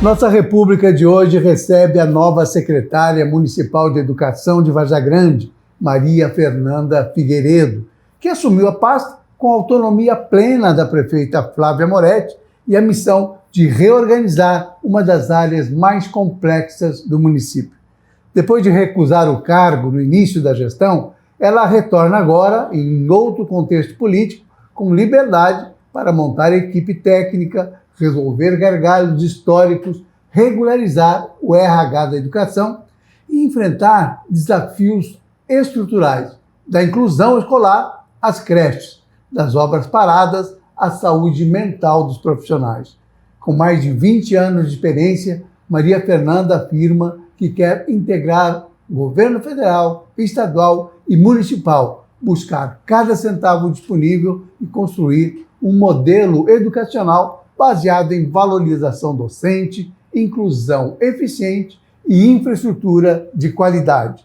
Nossa República de hoje recebe a nova secretária municipal de Educação de Vargem Grande, Maria Fernanda Figueiredo, que assumiu a pasta com a autonomia plena da prefeita Flávia Moretti e a missão de reorganizar uma das áreas mais complexas do município. Depois de recusar o cargo no início da gestão, ela retorna agora, em outro contexto político, com liberdade para montar equipe técnica, resolver gargalos históricos, regularizar o RH da educação e enfrentar desafios estruturais, da inclusão escolar às creches, das obras paradas à saúde mental dos profissionais. Com mais de 20 anos de experiência, Maria Fernanda afirma que quer integrar governo federal, estadual e municipal, buscar cada centavo disponível e construir um modelo educacional baseado em valorização docente, inclusão eficiente e infraestrutura de qualidade.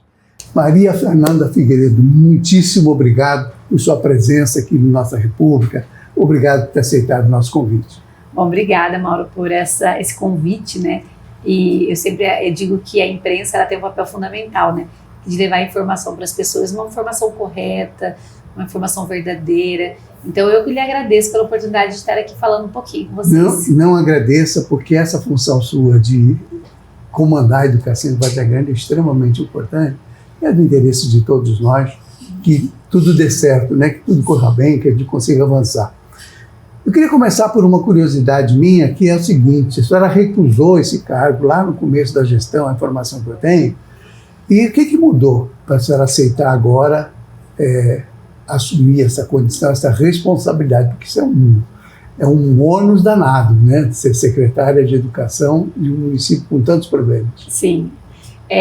Maria Fernanda Figueiredo, muitíssimo obrigado por sua presença aqui na nossa República. Obrigado por ter aceitado o nosso convite. Bom, obrigada, Mauro, por esse convite, né? E eu sempre digo que a imprensa ela tem um papel fundamental, né? De levar a informação para as pessoas, uma informação correta, uma informação verdadeira. Então, eu que lhe agradeço pela oportunidade de estar aqui falando um pouquinho com vocês. Não agradeça, porque essa função sua de comandar a educação em Vargem Grande é extremamente importante. É do interesse de todos nós que tudo dê certo, né? Que tudo corra bem, que a gente consiga avançar. Eu queria começar por uma curiosidade minha, que é o seguinte: a senhora recusou esse cargo lá no começo da gestão, a informação que eu tenho, e o que mudou para a senhora aceitar agora assumir essa condição, essa responsabilidade? Porque isso é um ônus danado, né? Ser secretária de Educação de um município com tantos problemas. Sim.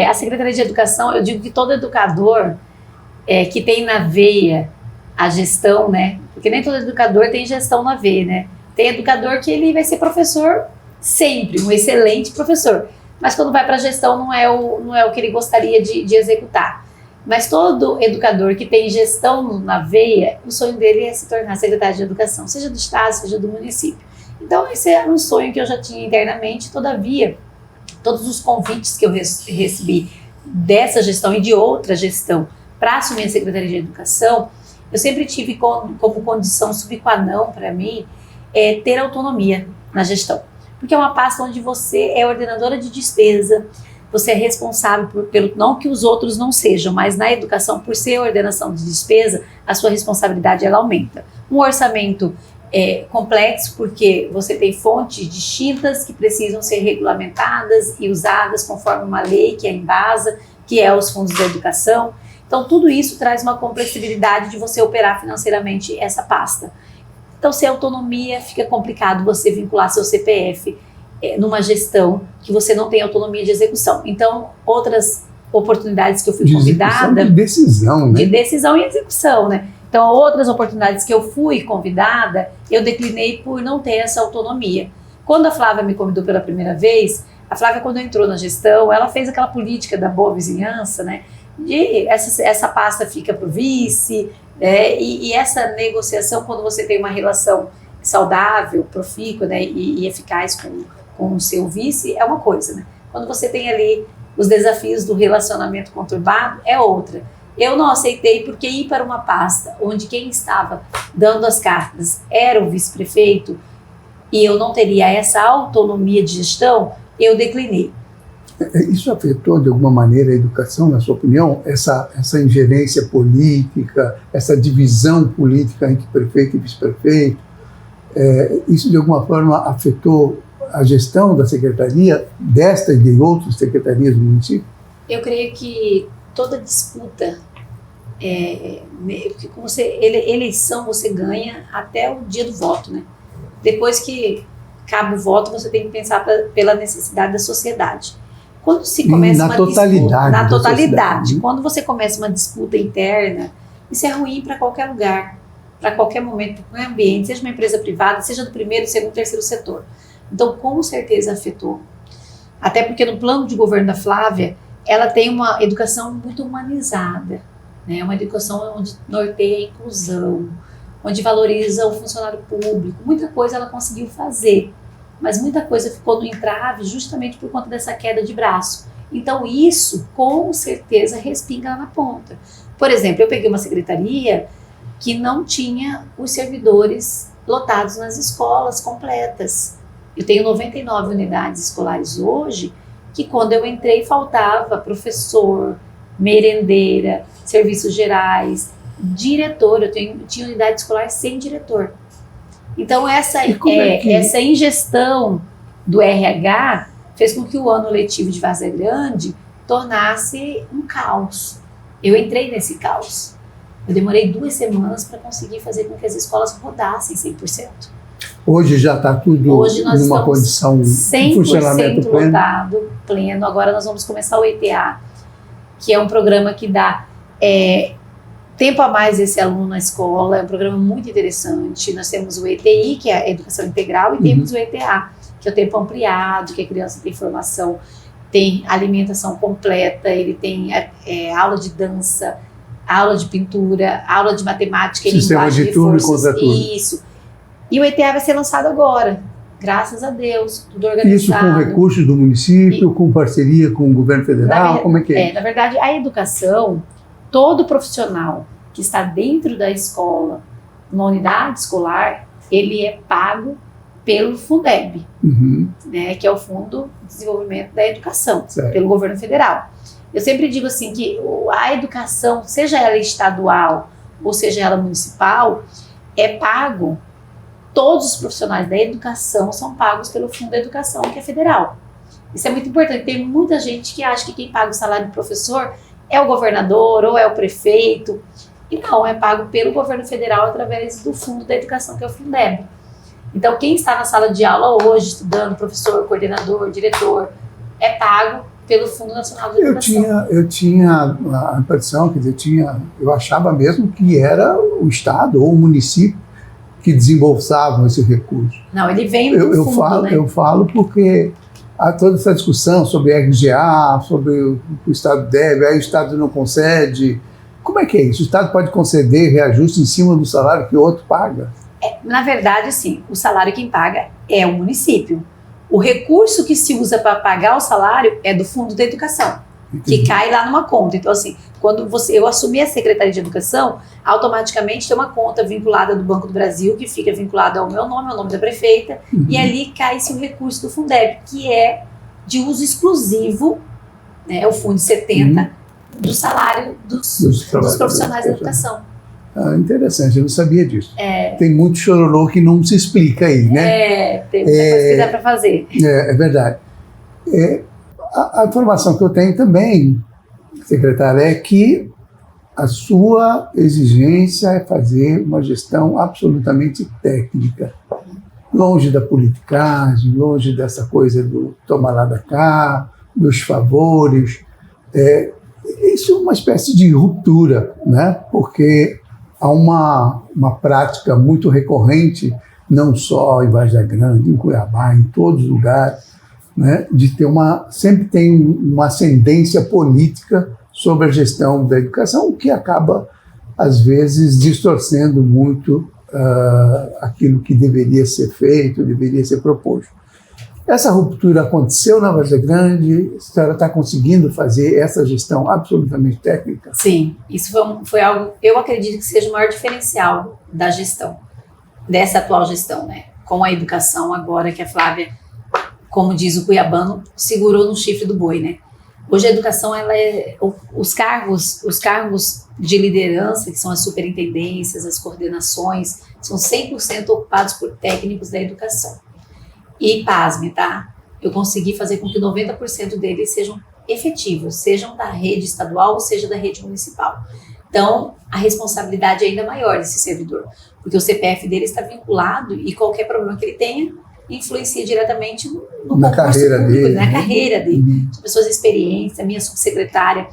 A Secretaria de Educação, eu digo que todo educador que tem na veia a gestão, né? Porque nem todo educador tem gestão na veia, né? Tem educador que ele vai ser professor sempre, um excelente professor. Mas quando vai para a gestão não é o que ele gostaria de executar. Mas todo educador que tem gestão na veia, o sonho dele é se tornar secretário de Educação, seja do estado, seja do município. Então esse era um sonho que eu já tinha internamente, todavia, todos os convites que eu recebi dessa gestão e de outra gestão para assumir a Secretaria de Educação, eu sempre tive como condição sine qua non para mim ter autonomia na gestão. Porque é uma pasta onde você é ordenadora de despesa, você é responsável pelo, não que os outros não sejam, mas na educação, por ser ordenação de despesa, a sua responsabilidade ela aumenta. Um orçamento complexo, porque você tem fontes distintas que precisam ser regulamentadas e usadas conforme uma lei que é a Embasa, que é os fundos da educação. Então, tudo isso traz uma complexibilidade de você operar financeiramente essa pasta. Então, sem autonomia, fica complicado você vincular seu CPF numa gestão que você não tem autonomia de execução. Então, outras oportunidades que eu fui convidada... De decisão, né? De decisão e execução, né? Então, outras oportunidades que eu fui convidada, eu declinei por não ter essa autonomia. Quando a Flávia me convidou pela primeira vez, a Flávia, quando entrou na gestão, ela fez aquela política da boa vizinhança, né? De essa pasta fica para o vice, e essa negociação, quando você tem uma relação saudável, profícua, né, e eficaz com o seu vice, é uma coisa, né? Quando você tem ali os desafios do relacionamento conturbado, é outra. Eu não aceitei, porque ir para uma pasta onde quem estava dando as cartas era o vice-prefeito e eu não teria essa autonomia de gestão, eu declinei. Isso afetou de alguma maneira a educação, na sua opinião? Essa ingerência política, essa divisão política entre prefeito e vice-prefeito, isso de alguma forma afetou a gestão da secretaria, desta e de outras secretarias do município? Eu creio que toda disputa, eleição você ganha até o dia do voto, né? Depois que acaba o voto, você tem que pensar pela necessidade da sociedade. Quando se começa uma disputa, na totalidade, quando você começa uma disputa interna, isso é ruim para qualquer lugar, para qualquer momento, para qualquer ambiente, seja uma empresa privada, seja do primeiro, segundo, terceiro setor. Então, com certeza afetou. Até porque no plano de governo da Flávia, ela tem uma educação muito humanizada, né? Uma educação onde norteia a inclusão, onde valoriza o funcionário público. Muita coisa ela conseguiu fazer, mas muita coisa ficou no entrave justamente por conta dessa queda de braço. Então isso, com certeza, respinga lá na ponta. Por exemplo, eu peguei uma secretaria que não tinha os servidores lotados nas escolas completas. Eu tenho 99 unidades escolares hoje, que quando eu entrei faltava professor, merendeira, serviços gerais, diretor. Eu tinha unidade escolar sem diretor. Então essa ingestão do RH fez com que o ano letivo de Várzea Grande tornasse um caos. Eu entrei nesse caos. Eu demorei 2 semanas para conseguir fazer com que as escolas rodassem 100%. Hoje já está tudo numa condição de funcionamento pleno. Lotado, pleno. Agora nós vamos começar o ETA, que é um programa que dá tempo a mais esse aluno na escola. É um programa muito interessante. Nós temos o ETI, que é a Educação Integral, e temos o ETA, que é o tempo ampliado, que a criança tem formação, tem alimentação completa, ele tem aula de dança, aula de pintura, aula de matemática e linguagem de turno e contraturno. Isso. E o ETA vai ser lançado agora, graças a Deus, tudo organizado. Isso com recursos do município, com parceria com o governo federal, como é que é? Na verdade, a educação, todo profissional que está dentro da escola, na unidade escolar, ele é pago pelo Fundeb, né, que é o Fundo de Desenvolvimento da Educação, pelo governo federal. Eu sempre digo assim que a educação, seja ela estadual ou seja ela municipal, é pago. Todos os profissionais da educação são pagos pelo Fundo da Educação, que é federal. Isso é muito importante. Tem muita gente que acha que quem paga o salário do professor é o governador ou é o prefeito. E não, é pago pelo governo federal através do Fundo da Educação, que é o Fundeb. Então, quem está na sala de aula hoje, estudando, professor, coordenador, diretor, é pago pelo Fundo Nacional de Educação. Eu tinha a impressão, quer dizer, eu achava mesmo que era o Estado ou o município que desembolsavam esse recurso. Não, ele vem do fundo, né? Eu falo porque há toda essa discussão sobre RGA, sobre o Estado deve, aí o Estado não concede. Como é que é isso? O Estado pode conceder reajuste em cima do salário que o outro paga? Na verdade, sim, o salário quem paga é o município. O recurso que se usa para pagar o salário é do Fundo da Educação, que cai lá numa conta. Então, assim, quando eu assumi a Secretaria de Educação, automaticamente tem uma conta vinculada do Banco do Brasil, que fica vinculada ao meu nome, ao nome da prefeita, e ali cai-se o recurso do Fundeb, que é de uso exclusivo, né, o Fundo 70, do salário dos profissionais da educação. Interessante, eu não sabia disso. Tem muito chororô que não se explica aí, né? Tem muita coisa que dá para fazer. É verdade. A informação que eu tenho também, secretária, é que a sua exigência é fazer uma gestão absolutamente técnica, longe da politicagem, longe dessa coisa do tomar lá da cá, dos favores. Isso é uma espécie de ruptura, né? Porque há uma prática muito recorrente, não só em Várzea Grande, em Cuiabá, em todos os lugares, né, de ter sempre tem uma ascendência política sobre a gestão da educação, o que acaba, às vezes, distorcendo muito aquilo que deveria ser feito, deveria ser proposto. Essa ruptura aconteceu na Várzea Grande? A senhora está conseguindo fazer essa gestão absolutamente técnica? Sim, isso foi algo, eu acredito que seja o maior diferencial da gestão, dessa atual gestão, né? Com a educação agora que a Flávia, como diz o cuiabano, segurou no chifre do boi, né? Hoje a educação, os cargos de liderança, que são as superintendências, as coordenações, são 100% ocupados por técnicos da educação. E, pasme, tá? Eu consegui fazer com que 90% deles sejam efetivos, sejam da rede estadual ou seja da rede municipal. Então, a responsabilidade é ainda maior desse servidor, porque o CPF dele está vinculado e qualquer problema que ele tenha influencia diretamente no na carreira público, dele. Na carreira dele. São pessoas de experiência, minha subsecretária.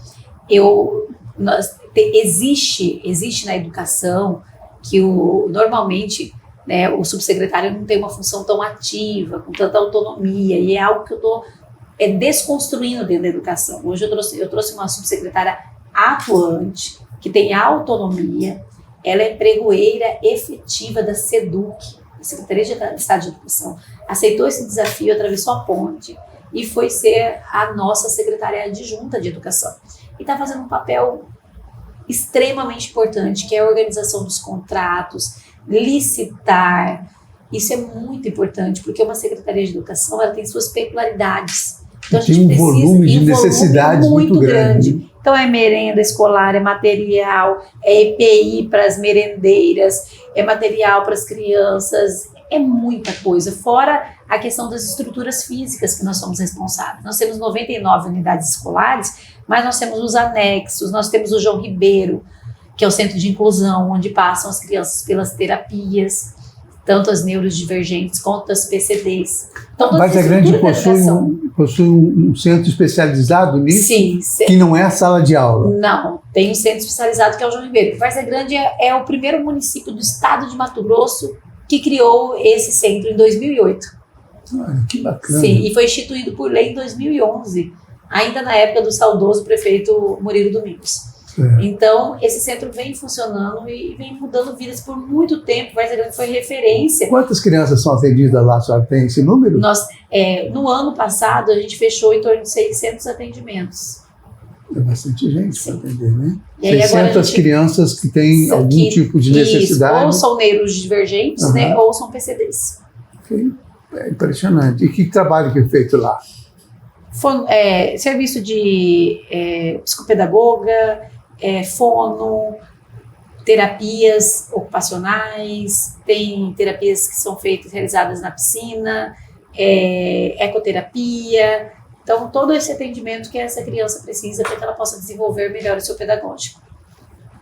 Existe na educação que normalmente, né, o subsecretário não tem uma função tão ativa, com tanta autonomia, e é algo que eu estou desconstruindo dentro da educação. Hoje eu trouxe uma subsecretária atuante, que tem autonomia, ela é pregoeira efetiva da SEDUC, a Secretaria de Estado de Educação aceitou esse desafio, atravessou a ponte e foi ser a nossa secretária adjunta de Educação. E está fazendo um papel extremamente importante, que é a organização dos contratos, licitar. Isso é muito importante, porque uma Secretaria de Educação ela tem suas peculiaridades. Então, a gente tem um volume de necessidades muito grande. Então, é merenda escolar, é material, é EPI para as merendeiras, é material para as crianças, é muita coisa. Fora a questão das estruturas físicas que nós somos responsáveis. Nós temos 99 unidades escolares, mas nós temos os anexos, nós temos o João Ribeiro, que é o centro de inclusão, onde passam as crianças pelas terapias, tanto as neurodivergentes quanto as PCDs. Então, Várzea Grande possui um centro especializado nisso? Sim. Que não é a sala de aula? Não, tem um centro especializado que é o João Ribeiro. Várzea Grande é o primeiro município do estado de Mato Grosso que criou esse centro em 2008. Olha, que bacana. Sim, e foi instituído por lei em 2011, ainda na época do saudoso prefeito Murilo Domingos. Então, esse centro vem funcionando e vem mudando vidas por muito tempo. Várzea Grande foi referência. Quantas crianças são atendidas lá? A senhora tem esse número? No ano passado, a gente fechou em torno de 600 atendimentos. É bastante gente para atender, né? E aí, 600 crianças que têm algum tipo de necessidade. Isso, ou são neurodivergentes, né, ou são PCDs. É impressionante. E que trabalho que é feito lá? Serviço de psicopedagoga, fono, terapias ocupacionais, tem terapias que são realizadas na piscina, ecoterapia. Então, todo esse atendimento que essa criança precisa para que ela possa desenvolver melhor o seu pedagógico.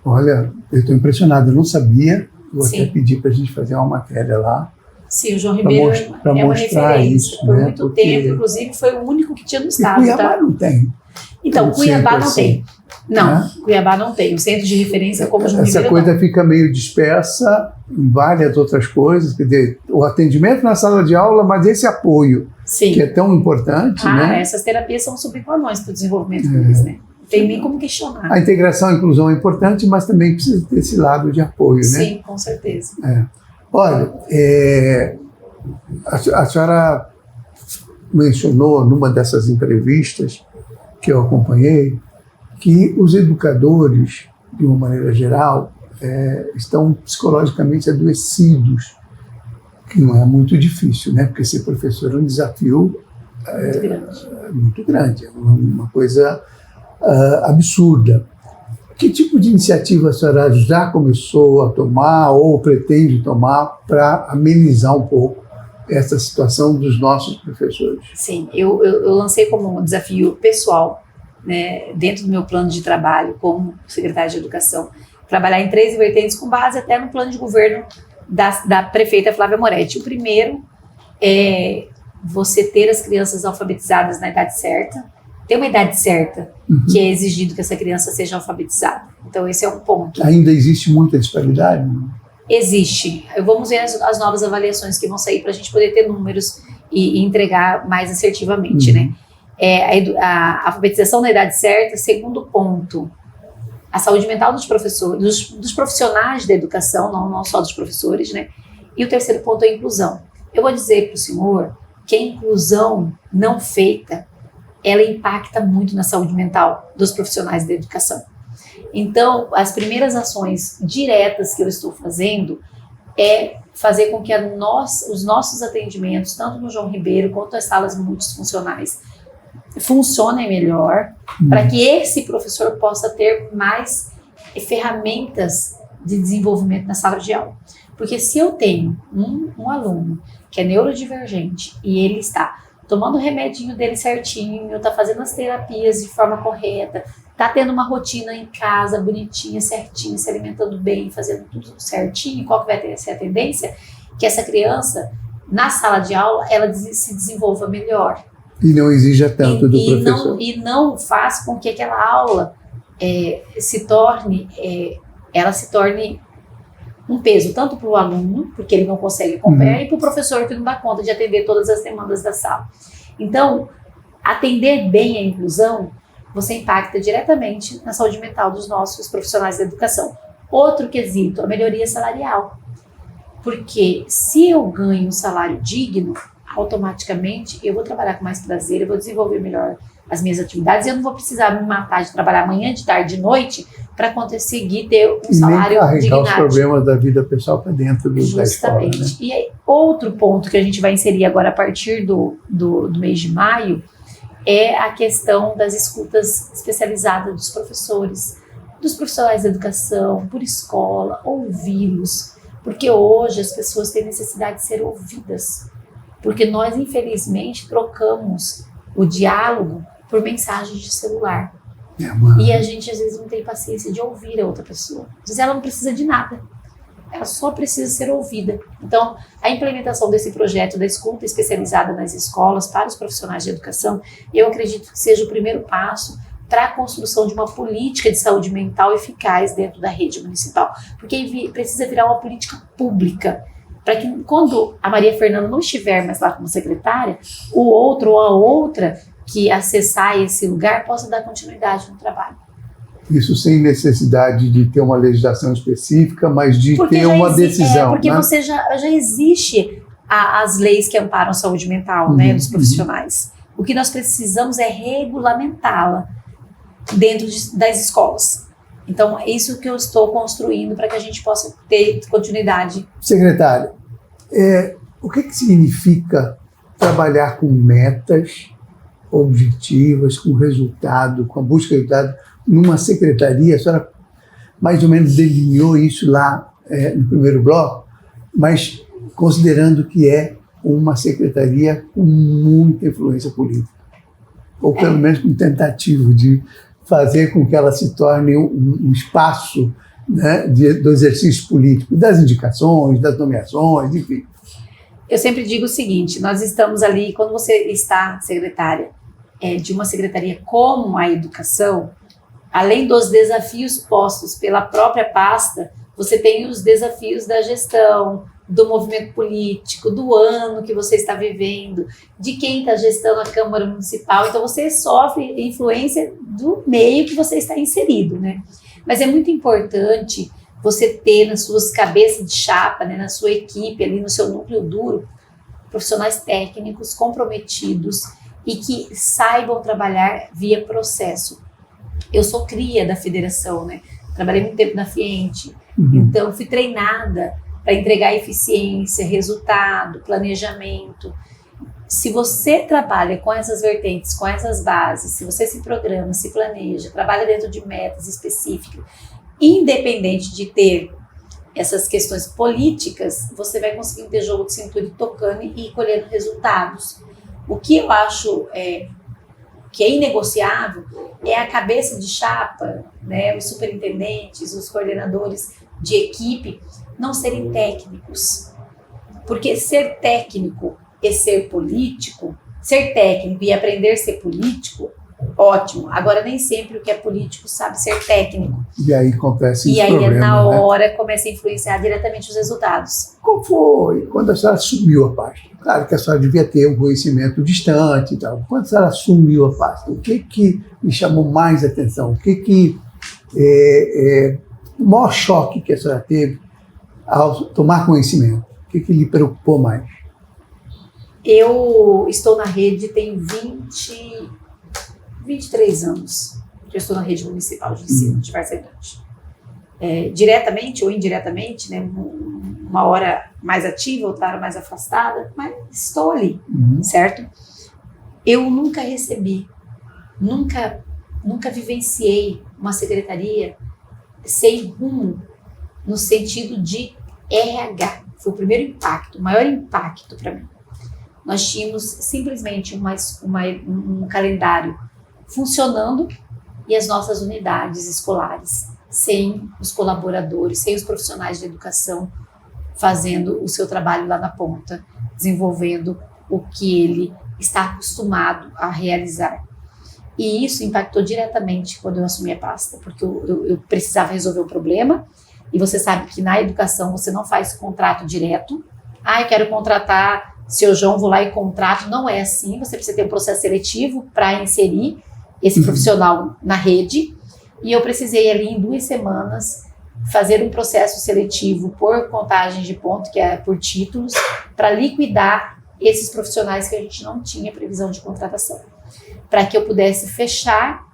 Olha, eu estou impressionado, eu não sabia. Vou até pedir para a gente fazer uma matéria lá. Sim, o João Ribeiro é uma referência. Isso, por muito tempo, inclusive, foi o único que tinha no estado. E Cuiabá não tem. Então, Cuiabá não tem. Não, Cuiabá não tem. O centro de referência como o João Ribeiro. Essa coisa fica meio dispersa em várias outras coisas. Quer dizer, o atendimento na sala de aula, mas esse apoio, que é tão importante. Né? Essas terapias são subplanões para o desenvolvimento deles, né? Não tem nem como questionar. A integração e a inclusão é importante, mas também precisa ter esse lado de apoio, né? Sim, com certeza. Olha, a senhora mencionou numa dessas entrevistas que eu acompanhei que os educadores, de uma maneira geral, estão psicologicamente adoecidos, que não é muito difícil, né? Porque ser professor é um desafio muito grande, é uma coisa absurda. Que tipo de iniciativa a senhora já começou a tomar ou pretende tomar para amenizar um pouco essa situação dos nossos professores? Sim, eu lancei como um desafio pessoal, né, dentro do meu plano de trabalho como secretária de Educação, trabalhar em 3 vertentes com base até no plano de governo da prefeita Flávia Moretti. O primeiro é você ter as crianças alfabetizadas na idade certa. Tem uma idade certa que é exigido que essa criança seja alfabetizada. Então, esse é um ponto. Ainda existe muita disparidade? Existe. Vamos ver as novas avaliações que vão sair para a gente poder ter números e entregar mais assertivamente, né? A alfabetização na idade certa. Segundo ponto, a saúde mental dos professores, dos profissionais da educação, não só dos professores, né? E o terceiro ponto é a inclusão. Eu vou dizer para o senhor que a inclusão não feita, ela impacta muito na saúde mental dos profissionais da educação. Então, as primeiras ações diretas que eu estou fazendo é fazer com que os nossos atendimentos, tanto no João Ribeiro quanto as salas multifuncionais, funcionem melhor, para que esse professor possa ter mais ferramentas de desenvolvimento na sala de aula. Porque se eu tenho um aluno que é neurodivergente e ele está tomando o remedinho dele certinho, tá fazendo as terapias de forma correta, tá tendo uma rotina em casa bonitinha, certinha, se alimentando bem, fazendo tudo certinho, qual que vai ser a tendência? Que essa criança, na sala de aula, ela se desenvolva melhor. E não exija tanto do professor. E não faz com que aquela aula se torne um peso, tanto para o aluno, porque ele não consegue acompanhar, e para o professor, que não dá conta de atender todas as demandas da sala. Então, atender bem a inclusão, você impacta diretamente na saúde mental dos nossos profissionais da educação. Outro quesito, a melhoria salarial. Porque se eu ganho um salário digno, automaticamente eu vou trabalhar com mais prazer, eu vou desenvolver melhor as minhas atividades, eu não vou precisar me matar de trabalhar manhã, de tarde, de noite, para conseguir ter um salário digno. E nem carregar os dignado. problemas da vida pessoal para dentro da escola. Justamente. Né? E aí, outro ponto que a gente vai inserir agora a partir do mês de maio é a questão das escutas especializadas dos professores, dos profissionais da educação, por escola, ouvi-los, porque hoje as pessoas têm necessidade de ser ouvidas, porque nós, infelizmente, trocamos o diálogo por mensagens de celular. E a gente, às vezes, não tem paciência de ouvir a outra pessoa. Às vezes ela não precisa de nada, ela só precisa ser ouvida. Então, a implementação desse projeto da escuta especializada nas escolas para os profissionais de educação, eu acredito que seja o primeiro passo para a construção de uma política de saúde mental eficaz dentro da rede municipal, porque precisa virar uma política pública, para que quando a Maria Fernanda não estiver mais lá como secretária, o outro ou a outra que acessar esse lugar possa dar continuidade no trabalho. Isso sem necessidade de ter uma legislação específica, mas de porque ter uma decisão. Porque né? você já existe as leis que amparam a saúde mental, né, dos profissionais. O que nós precisamos é regulamentá-la dentro das escolas. Então, é isso que eu estou construindo para que a gente possa ter continuidade. Secretária, o que significa trabalhar com metas objetivas, com resultado, com a busca de resultado, numa secretaria? A senhora mais ou menos delineou isso lá no primeiro bloco, mas considerando que é uma secretaria com muita influência política, ou pelo menos com tentativa de fazer com que ela se torne um espaço, né, do exercício político, das indicações, das nomeações, enfim. Eu sempre digo o seguinte, nós estamos ali, quando você está secretária de uma secretaria como a educação, além dos desafios postos pela própria pasta, você tem os desafios da gestão, do movimento político, do ano que você está vivendo, de quem está gestando a Câmara Municipal. Então, você sofre influência do meio que você está inserido, né? Mas é muito importante você ter nas suas cabeças de chapa, né, na sua equipe, ali no seu núcleo duro, profissionais técnicos comprometidos e que saibam trabalhar via processo. Eu sou cria da federação, né? Trabalhei muito tempo na Fiente, então fui treinada para entregar eficiência, resultado, planejamento. Se você trabalha com essas vertentes, com essas bases, se você se programa, se planeja, trabalha dentro de metas específicas, independente de ter essas questões políticas, você vai conseguir ter jogo de cintura e tocando e colhendo resultados. O que eu acho que é inegociável é a cabeça de chapa, né, os superintendentes, os coordenadores de equipe não serem técnicos. Porque ser técnico e ser político, ser técnico e aprender a ser político, ótimo. Agora, nem sempre o que é político sabe ser técnico. E aí acontece isso. E aí, problema, na hora, né? começa a influenciar diretamente os resultados. Qual foi quando a senhora assumiu a pasta? Claro que a senhora devia ter um conhecimento distante e tal. Quando a senhora assumiu a pasta, o que me chamou mais atenção? O maior choque que a senhora teve ao tomar conhecimento? O que lhe preocupou mais? Eu estou na rede tem 23 anos. Eu estou na rede municipal de ensino de Várzea Grande. Diretamente ou indiretamente, né, uma hora mais ativa, outra mais afastada, mas estou ali, certo? Eu nunca recebi, nunca vivenciei uma secretaria sem rumo no sentido de RH. Foi o primeiro impacto, o maior impacto para mim. Nós tínhamos simplesmente um calendário funcionando e as nossas unidades escolares, sem os colaboradores, sem os profissionais de educação fazendo o seu trabalho lá na ponta, desenvolvendo o que ele está acostumado a realizar. E isso impactou diretamente quando eu assumi a pasta, porque eu precisava resolver um problema, e você sabe que na educação você não faz contrato direto. Eu quero contratar seu João, vou lá e contrato. Não é assim, você precisa ter um processo seletivo para inserir esse profissional na rede. E eu precisei ali em 2 semanas fazer um processo seletivo por contagem de ponto, que é por títulos, para liquidar esses profissionais que a gente não tinha previsão de contratação, para que eu pudesse fechar,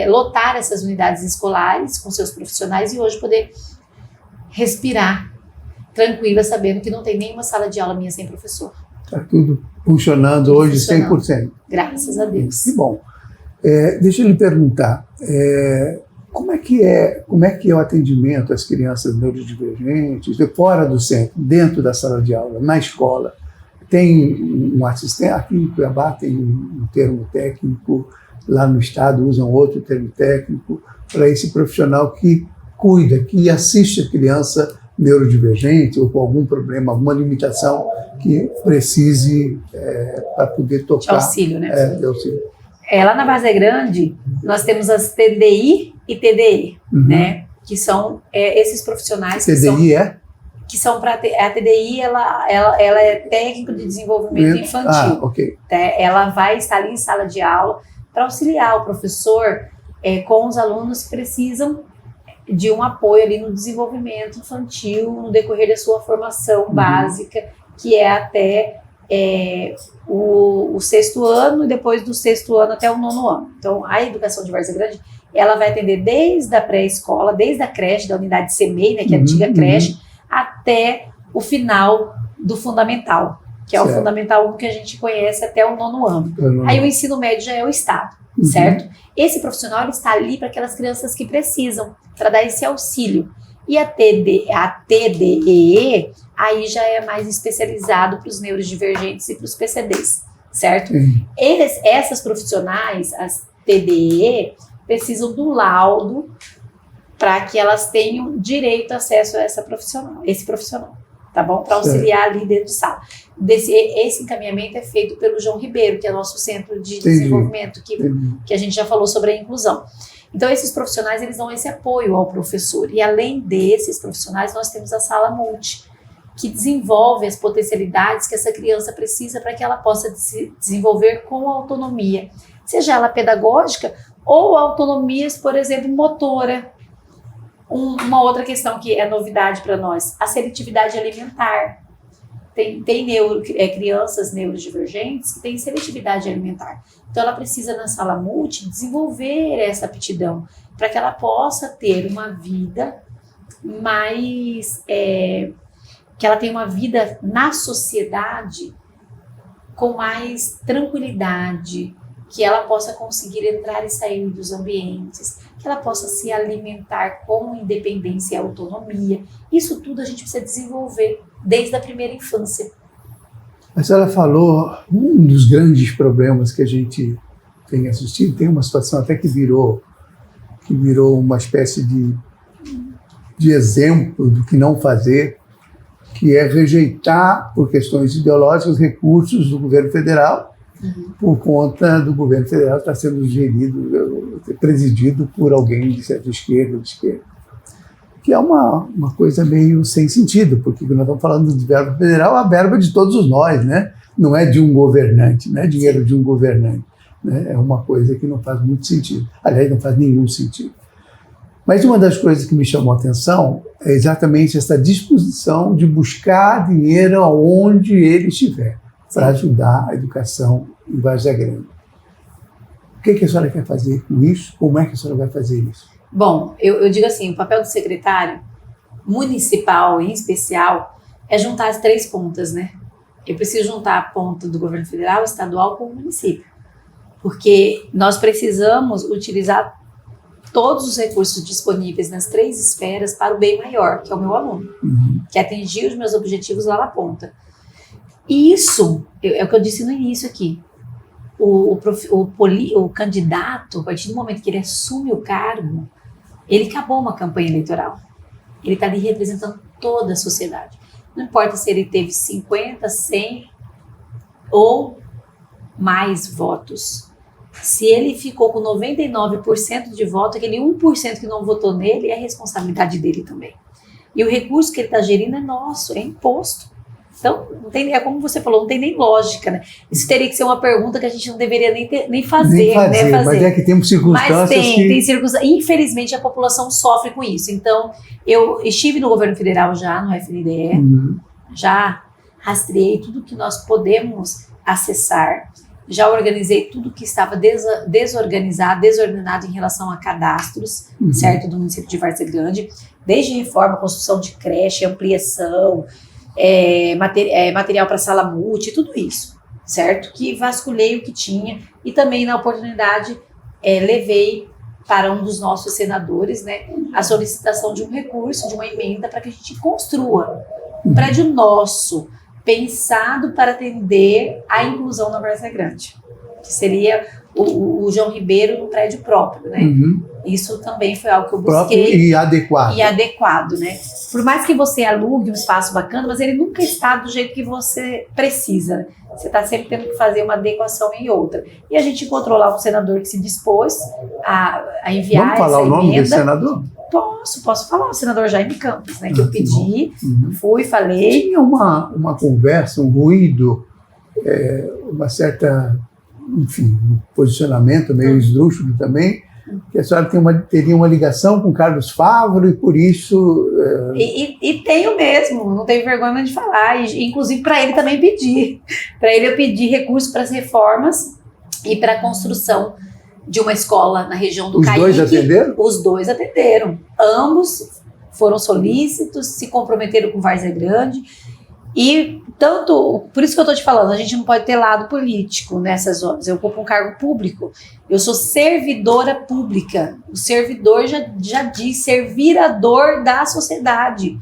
lotar essas unidades escolares com seus profissionais e hoje poder respirar tranquila, sabendo que não tem nenhuma sala de aula minha sem professor. Está tudo funcionando hoje 100%. Graças a Deus. Que bom. Deixa eu lhe perguntar, como é que é o atendimento às crianças neurodivergentes, fora do centro, dentro da sala de aula, na escola? Tem um assistente, aqui em Cuiabá tem um termo técnico, lá no estado usam outro termo técnico, para esse profissional que cuida, que assiste a criança neurodivergente ou com algum problema, alguma limitação que precise para poder tocar. De auxílio, né? De auxílio. Lá na Várzea Grande, nós temos as TDI e TDE, né? Que são esses profissionais TDI que são para a TDI, ela é técnico de desenvolvimento infantil. Ok. Ela vai estar ali em sala de aula para auxiliar o professor com os alunos que precisam de um apoio ali no desenvolvimento infantil, no decorrer da sua formação básica, que é até o 6º ano e depois do 6º ano até o 9º ano. Então, a educação de Várzea Grande, ela vai atender desde a pré-escola, desde a creche, da unidade CEMEI, né, que é a antiga creche, até o final do fundamental, que é o fundamental 1 que a gente conhece até o 9º ano. Aí o ensino médio já é o estado, certo? Esse profissional ele está ali para aquelas crianças que precisam, para dar esse auxílio. E a TDEE, aí já é mais especializado para os neurodivergentes e para os PCDs, certo? Essas profissionais, as TDE, precisam do laudo para que elas tenham direito a acesso a esse profissional, tá bom? Para auxiliar ali dentro de sala. Esse encaminhamento é feito pelo João Ribeiro, que é nosso centro de desenvolvimento, que a gente já falou sobre a inclusão. Então, esses profissionais, eles dão esse apoio ao professor. E além desses profissionais, nós temos a sala multi, que desenvolve as potencialidades que essa criança precisa para que ela possa se desenvolver com autonomia, seja ela pedagógica ou autonomias, por exemplo, motora. Uma outra questão que é novidade para nós, a seletividade alimentar. Tem crianças neurodivergentes que têm seletividade alimentar. Então, ela precisa, na sala multi, desenvolver essa aptidão para que ela possa ter uma vida mais... que ela tenha uma vida na sociedade com mais tranquilidade, que ela possa conseguir entrar e sair dos ambientes, que ela possa se alimentar com independência e autonomia. Isso tudo a gente precisa desenvolver desde a primeira infância. A senhora falou, um dos grandes problemas que a gente tem assistido, tem uma situação até que virou uma espécie de exemplo do que não fazer, que é rejeitar, por questões ideológicas, recursos do governo federal, por conta do governo federal estar sendo presidido por alguém de certa esquerda ou de esquerda. Que é uma coisa meio sem sentido, porque nós estamos falando de verba federal, a verba de todos nós, né? Não é de um governante, não é dinheiro de um governante. Né? É uma coisa que não faz muito sentido. Aliás, não faz nenhum sentido. Mas uma das coisas que me chamou a atenção é exatamente essa disposição de buscar dinheiro onde ele estiver, para ajudar a educação em Várzea Grande. O que a senhora quer fazer com isso? Como é que a senhora vai fazer isso? Bom, eu digo assim, o papel do secretário municipal, em especial, é juntar as 3 pontas, né? Eu preciso juntar a ponta do governo federal, estadual com o município. Porque nós precisamos utilizar todos os recursos disponíveis nas 3 esferas para o bem maior, que é o meu aluno, que é atingir os meus objetivos lá na ponta. E isso é o que eu disse no início aqui. O candidato, a partir do momento que ele assume o cargo, ele acabou uma campanha eleitoral. Ele está ali representando toda a sociedade. Não importa se ele teve 50, 100 ou mais votos. Se ele ficou com 99% de voto, aquele 1% que não votou nele é responsabilidade dele também. E o recurso que ele está gerindo é nosso, é imposto. Então, não tem, é como você falou, não tem nem lógica, né? Isso teria que ser uma pergunta que a gente não deveria nem fazer, né? Mas é que temos circunstâncias mas tem circunstâncias. Infelizmente, a população sofre com isso. Então, eu estive no governo federal já, no FNDE, já rastreei tudo que nós podemos acessar, já organizei tudo que estava desordenado em relação a cadastros, certo, do município de Várzea Grande, desde reforma, construção de creche, ampliação, material para sala multi, tudo isso, certo? Que vasculhei o que tinha e também na oportunidade levei para um dos nossos senadores, né, a solicitação de um recurso, de uma emenda para que a gente construa um prédio nosso, pensado para atender a inclusão na Várzea Grande, que seria o João Ribeiro no prédio próprio, né? Isso também foi algo que eu busquei. Próprio e adequado. E adequado, né? Por mais que você alugue um espaço bacana, mas ele nunca está do jeito que você precisa. Você está sempre tendo que fazer uma adequação em outra. E a gente encontrou lá um senador que se dispôs a enviar essa emenda. Vamos falar o nome desse senador? Posso falar, o senador Jaime Campos, né? Que eu pedi, fui, falei. Tinha uma conversa, um ruído, uma certa, enfim, um posicionamento meio esdrúxulo também, que a senhora teria uma ligação com Carlos Favaro e por isso... E tenho mesmo, não tenho vergonha de falar, inclusive para ele também pedir. Para ele eu pedi recurso para as reformas e para a construção de uma escola na região do Caíque. Os dois atenderam? Os dois atenderam. Ambos foram solícitos, se comprometeram com Várzea Grande. E tanto, por isso que eu estou te falando, a gente não pode ter lado político nessas horas. Eu ocupo um cargo público, eu sou servidora pública. O servidor já diz, servidor da sociedade.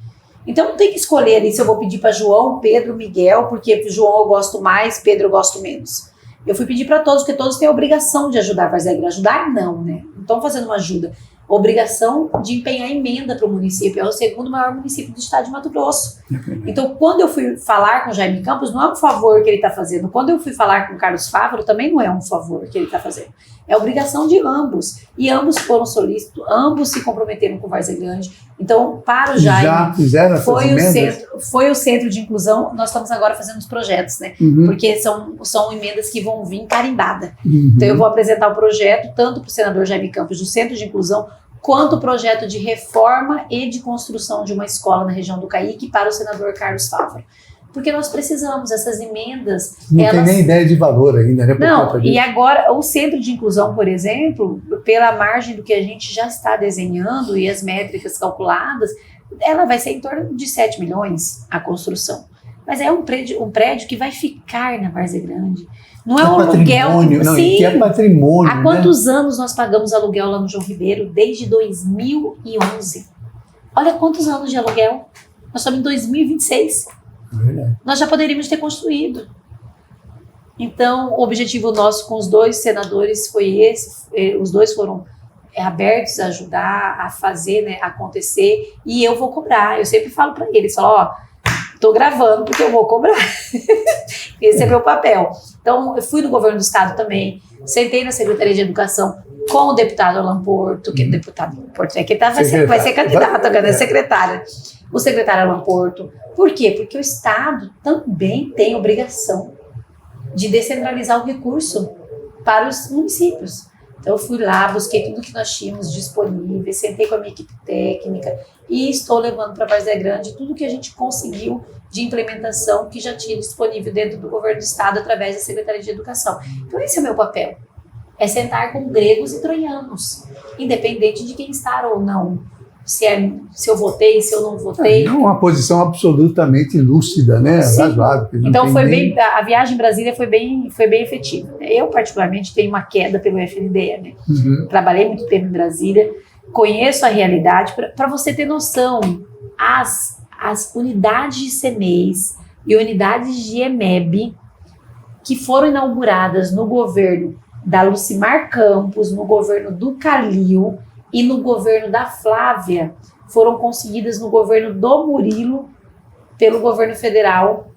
Então não tem que escolher ali se eu vou pedir para João, Pedro, Miguel, porque João eu gosto mais, Pedro eu gosto menos. Eu fui pedir para todos, porque todos têm a obrigação de ajudar a Várzea Grande. Ajudar não, né? Não estão fazendo uma ajuda. Obrigação de empenhar emenda para o município. É o segundo maior município do estado de Mato Grosso. Então, quando eu fui falar com o Jaime Campos, não é um favor que ele está fazendo. Quando eu fui falar com o Carlos Favaro, também não é um favor que ele está fazendo. É obrigação de ambos. E ambos foram solícitos, ambos se comprometeram com Várzea Grande. Então, para o Jaime, já fizeram essas emendas? Foi o centro de inclusão. Nós estamos agora fazendo os projetos, né? Porque são emendas que vão vir carimbadas. Então, eu vou apresentar o projeto tanto para o senador Jaime Campos do Centro de Inclusão, quanto o projeto de reforma e de construção de uma escola na região do Caíque para o senador Carlos Favaro. Porque nós precisamos, essas emendas... Não tem nem ideia de valor ainda, né? Não, e agora o Centro de Inclusão, por exemplo, pela margem do que a gente já está desenhando e as métricas calculadas, ela vai ser em torno de 7 milhões a construção. Mas é um prédio que vai ficar na Várzea Grande. Não é um aluguel. Não, que é patrimônio. Há quantos anos nós pagamos aluguel lá no João Ribeiro? Desde 2011. Olha quantos anos de aluguel. Nós estamos em 2026. Verdade. Nós já poderíamos ter construído. Então, o objetivo nosso com os dois senadores foi esse. Os dois foram abertos a ajudar, a fazer, né, acontecer. E eu vou cobrar. Eu sempre falo para eles, tô gravando porque eu vou cobrar. Esse é meu papel. Então, eu fui no governo do estado também, sentei na Secretaria de Educação com o deputado Alan Porto, que é deputado Porto, que vai ser candidato agora, é secretária. O secretário Alan Porto. Por quê? Porque o estado também tem obrigação de descentralizar o recurso para os municípios. Então, eu fui lá, busquei tudo que nós tínhamos disponível, sentei com a minha equipe técnica e estou levando para Várzea Grande tudo que a gente conseguiu de implementação que já tinha disponível dentro do governo do estado através da Secretaria de Educação. Então, esse é o meu papel. É sentar com gregos e troianos, independente de quem está ou não. Se eu votei, se eu não votei. Não uma posição absolutamente lúcida, né? Razoável. Então, a viagem em Brasília foi bem efetiva. Eu, particularmente, tenho uma queda pelo FNDE, né? Trabalhei muito tempo em Brasília, conheço a realidade. Para você ter noção, as unidades de CEMEIS e unidades de EMEB que foram inauguradas no governo da Lucimar Campos, no governo do Calil e no governo da Flávia, foram conseguidas no governo do Murilo, pelo governo federal,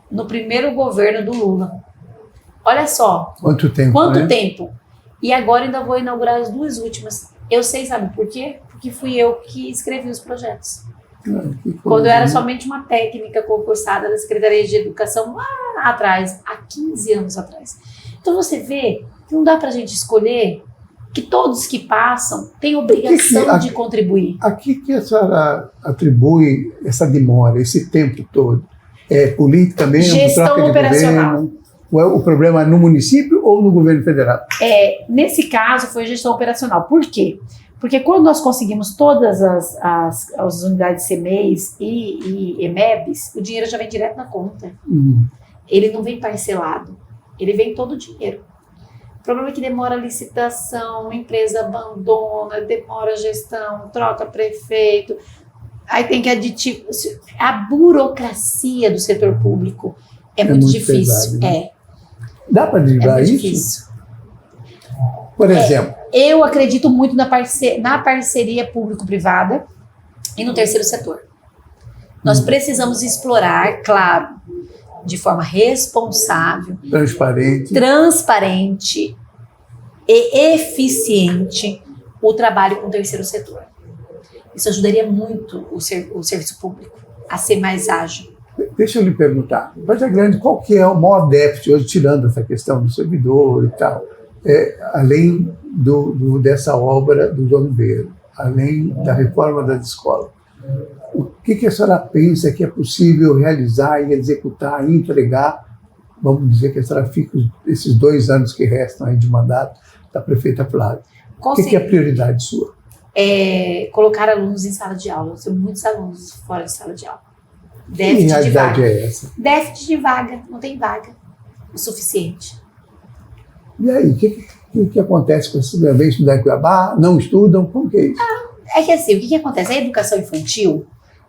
no primeiro governo do Lula. Olha só. Quanto tempo, Quanto tempo. E agora ainda vou inaugurar as duas últimas. Eu sei, sabe por quê? Porque fui eu que escrevi os projetos. Quando eu era somente uma técnica concursada da Secretaria de Educação lá atrás, há 15 anos atrás. Então você vê que não dá para a gente escolher, que todos que passam têm obrigação de contribuir. A que a senhora atribui essa demora, esse tempo todo? É política mesmo? Gestão operacional. Governo? O problema é no município ou no governo federal? Nesse caso foi gestão operacional. Por quê? Porque quando nós conseguimos todas as unidades CMEIs e EMEBs, o dinheiro já vem direto na conta. Ele não vem parcelado, ele vem todo o dinheiro. O problema é que demora a licitação, a empresa abandona, demora a gestão, troca prefeito, aí tem que aditir. A burocracia do setor público é muito difícil. Pesado, né? Dá para driblar isso? Difícil. Por exemplo? Eu acredito muito na parceria público-privada e no terceiro setor. Nós precisamos explorar, claro, de forma responsável, transparente e eficiente o trabalho com o terceiro setor. Isso ajudaria muito o serviço público a ser mais ágil. Deixa eu lhe perguntar, Vargem Grande, qual que é o maior déficit hoje, tirando essa questão do servidor e tal, além dessa obra do João Ribeiro, além da reforma das escolas? O que a senhora pensa que é possível realizar e executar e entregar, vamos dizer que a senhora fica esses 2 anos que restam aí de mandato da prefeita Flávia? O que é a prioridade sua? Colocar alunos em sala de aula. Tem muitos alunos fora de sala de aula. Que realidade é essa? Déficit de vaga, não tem vaga o suficiente. E aí, o que acontece com esses bebês que estudam em Cuiabá, não estudam? Como que é isso? É que assim, o que acontece? A educação infantil,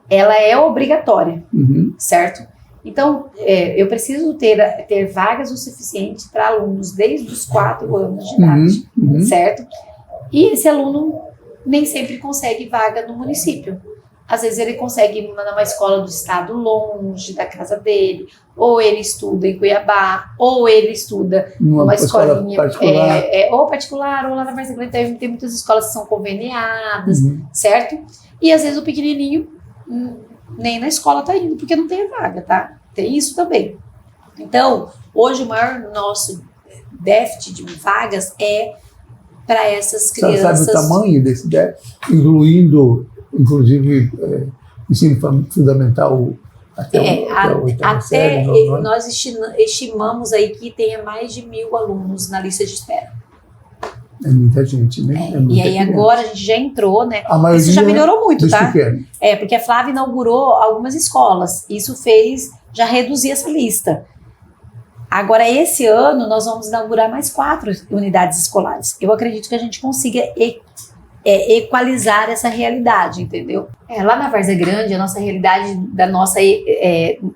ela é obrigatória, certo? Então, eu preciso ter vagas o suficiente para alunos desde os 4 anos de idade, certo? E esse aluno nem sempre consegue vaga no município. Às vezes ele consegue ir numa escola do estado longe da casa dele, ou ele estuda em Cuiabá, ou ele estuda numa escolinha particular. Ou particular, ou lá na Vargem Grande tem muitas escolas que são conveniadas, certo? E às vezes o pequenininho nem na escola está indo, porque não tem vaga, tá? Tem isso também. Então, hoje o maior nosso déficit de vagas é para essas crianças. Você sabe o tamanho desse déficit? Incluindo, inclusive, ensino fundamental até a 8ª série? Nós estimamos aí que tenha mais de 1.000 alunos na lista de espera. É muita gente, né? E aí criança. Agora a gente já entrou, né? Isso já melhorou muito, tá? Pequenos. Porque a Flávia inaugurou algumas escolas. Isso fez já reduzir essa lista. Agora, esse ano, nós vamos inaugurar mais 4 unidades escolares. Eu acredito que a gente consiga equalizar essa realidade, entendeu? Lá na Vargem Grande, a nossa realidade da nossa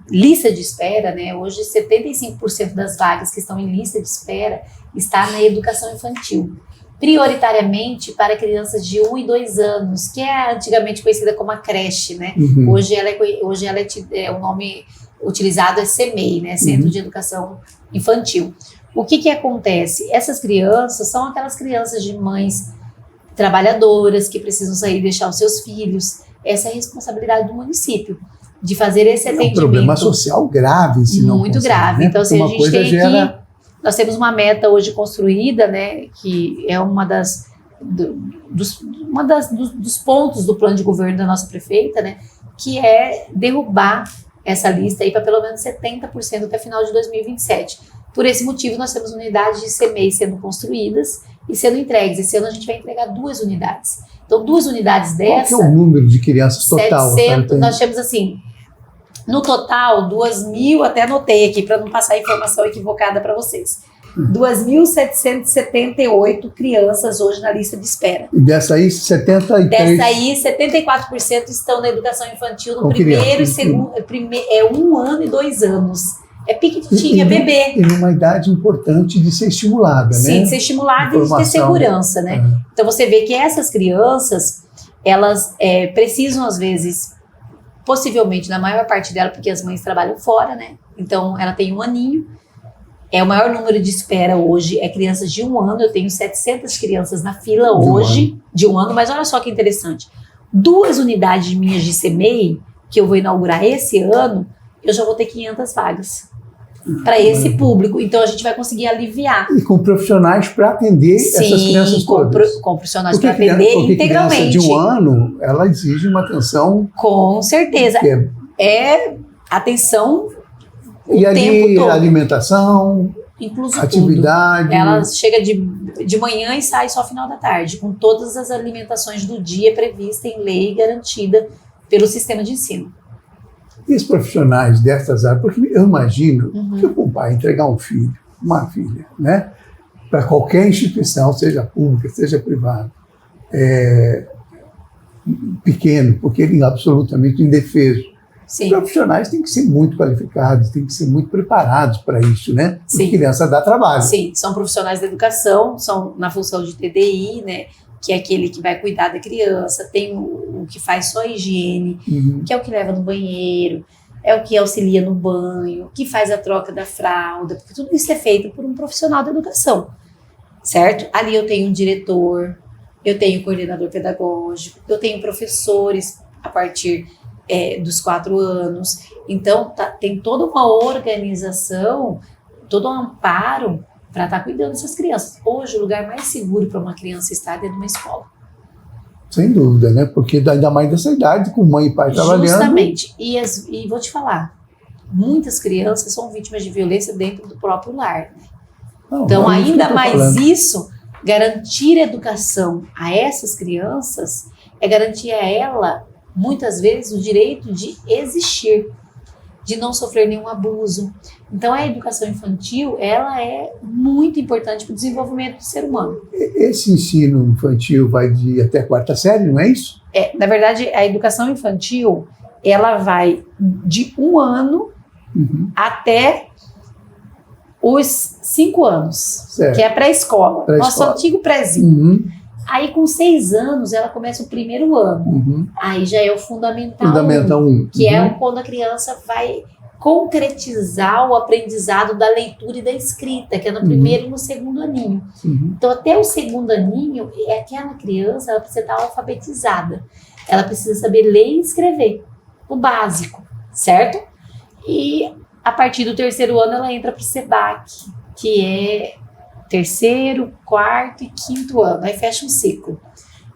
lista de espera, né? Hoje, 75% das vagas que estão em lista de espera está na educação infantil. Prioritariamente para crianças de 1 e 2 anos, que é antigamente conhecida como a creche, né? Hoje ela o nome utilizado é CMEI, né? Centro de Educação Infantil. O que acontece? Essas crianças são aquelas crianças de mães trabalhadoras que precisam sair e deixar os seus filhos. Essa é a responsabilidade do município, de fazer esse atendimento. É um problema social grave, se não muito grave. Né? Então, assim, a gente tem aqui... Nós temos uma meta hoje construída, né, que é dos pontos do plano de governo da nossa prefeita, né, que é derrubar essa lista aí para pelo menos 70% até final de 2027. Por esse motivo, nós temos unidades de CMEI sendo construídas e sendo entregues. Esse ano a gente vai entregar 2 unidades. Então, 2 unidades dessas... Qual que é o número de crianças total? 700, nós temos assim... No total, 2.000, até anotei aqui para não passar informação equivocada para vocês. 2.778 crianças hoje na lista de espera. E dessa aí, 73... Dessa aí, 74% estão na educação infantil no primeiro e segundo... 1 ano e 2 anos. É pequitinha, bebê. E numa idade importante de ser estimulada, né? Sim, de ser estimulada e de ter segurança, né? Então, você vê que essas crianças, elas precisam, às vezes... Possivelmente, na maior parte dela, porque as mães trabalham fora, né? Então, ela tem 1 aninho. O maior número de espera hoje é crianças de 1 ano. Eu tenho 700 crianças na fila hoje de 1 ano. Mas olha só que interessante. 2 unidades minhas de CMEI, que eu vou inaugurar esse ano, eu já vou ter 500 vagas para esse público. Então, a gente vai conseguir aliviar. E com profissionais para atender essas crianças todas. Com profissionais para atender integralmente. Criança de 1 ano, ela exige uma atenção... Com certeza. É atenção o tempo todo. E ali, alimentação, incluso atividade. Tudo. Ela chega de manhã e sai só final da tarde, com todas as alimentações do dia previstas em lei garantida pelo sistema de ensino. E os profissionais dessas áreas, porque eu imagino que o pai entregar um filho, uma filha, né, para qualquer instituição, seja pública, seja privada, pequeno, porque ele é absolutamente indefeso. Sim. Os profissionais têm que ser muito qualificados, têm que ser muito preparados para isso, né? Porque Sim. Criança dá trabalho. Sim, são profissionais da educação, são na função de TDI, né? Que é aquele que vai cuidar da criança, tem o que faz só a higiene, que é o que leva no banheiro, é o que auxilia no banho, que faz a troca da fralda, porque tudo isso é feito por um profissional da educação, certo? Ali eu tenho um diretor, eu tenho um coordenador pedagógico, eu tenho professores a partir dos 4 anos, então tem toda uma organização, todo um amparo para estar cuidando dessas crianças. Hoje, o lugar mais seguro para uma criança estar é dentro de uma escola. Sem dúvida, né? Porque ainda mais dessa idade, com mãe e pai trabalhando. Justamente. E vou te falar, muitas crianças são vítimas de violência dentro do próprio lar. Né? Não, então, ainda mais falando. Isso, garantir educação a essas crianças é garantir a ela, muitas vezes, o direito de existir, de não sofrer nenhum abuso. Então, a educação infantil, ela é muito importante para o desenvolvimento do ser humano. Esse ensino infantil vai até a 4ª série, não é isso? Na verdade, a educação infantil, ela vai de 1 ano até os 5 anos, certo. Que é a pré-escola, nosso antigo prézinho. Aí, com 6 anos, ela começa o 1º ano. Aí já é o Fundamental 1, que é quando a criança vai concretizar o aprendizado da leitura e da escrita, que é no 1º e no 2º aninho. Então, até o 2º aninho, aquela criança ela precisa estar alfabetizada. Ela precisa saber ler e escrever, o básico, certo? E, a partir do 3º ano, ela entra para o SEBAC, que é 3º, 4º e 5º ano, aí fecha um ciclo.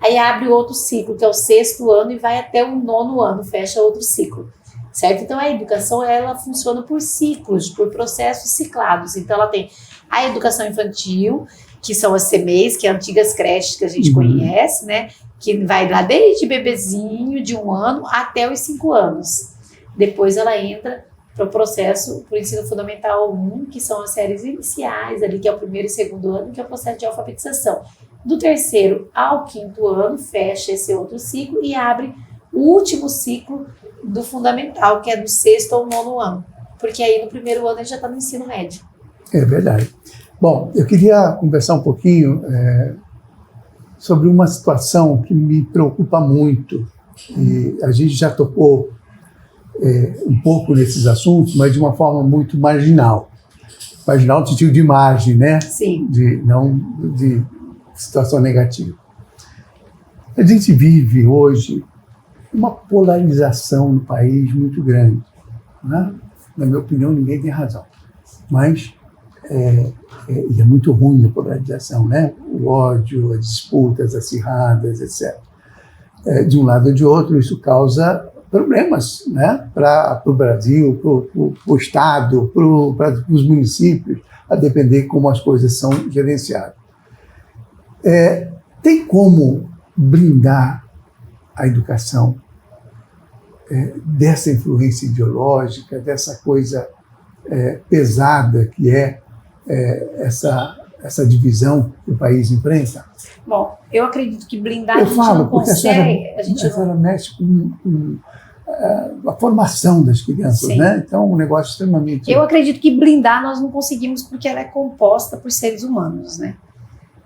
Aí abre outro ciclo, que é o 6º ano, e vai até o 9º ano, fecha outro ciclo, certo? Então, a educação, ela funciona por ciclos, por processos ciclados. Então, ela tem a educação infantil, que são as CMEIs, que é antigas creches que a gente conhece, né? Que vai lá desde bebezinho, de 1 ano, até os 5 anos. Depois, ela entra para o processo, para o ensino fundamental 1, que são as séries iniciais, ali, que é o 1º e 2º ano, que é o processo de alfabetização. Do 3º ao 5º ano, fecha esse outro ciclo e abre o último ciclo do fundamental, que é do 6º ao 9º ano. Porque aí no 1º ano ele já está no ensino médio. É verdade. Bom, eu queria conversar um pouquinho sobre uma situação que me preocupa muito. E a gente já tocou um pouco nesses assuntos, mas de uma forma muito marginal. Marginal no sentido de margem, né? Sim. Não de situação negativa. A gente vive hoje uma polarização no país muito grande. Né? Na minha opinião, ninguém tem razão. Mas é muito ruim a polarização, né? O ódio, as disputas acirradas, etc. De um lado ou de outro, isso causa problemas, né? Para o Brasil, para o Estado, para os municípios, a depender como as coisas são gerenciadas. Tem como blindar a educação dessa influência ideológica, dessa coisa pesada que essa divisão que o país enfrenta? Bom, eu acredito que blindar a gente não consegue. A senhora mexe com a formação das crianças, sim, né? Então, um negócio extremamente... Eu acredito que blindar nós não conseguimos porque ela é composta por seres humanos, né?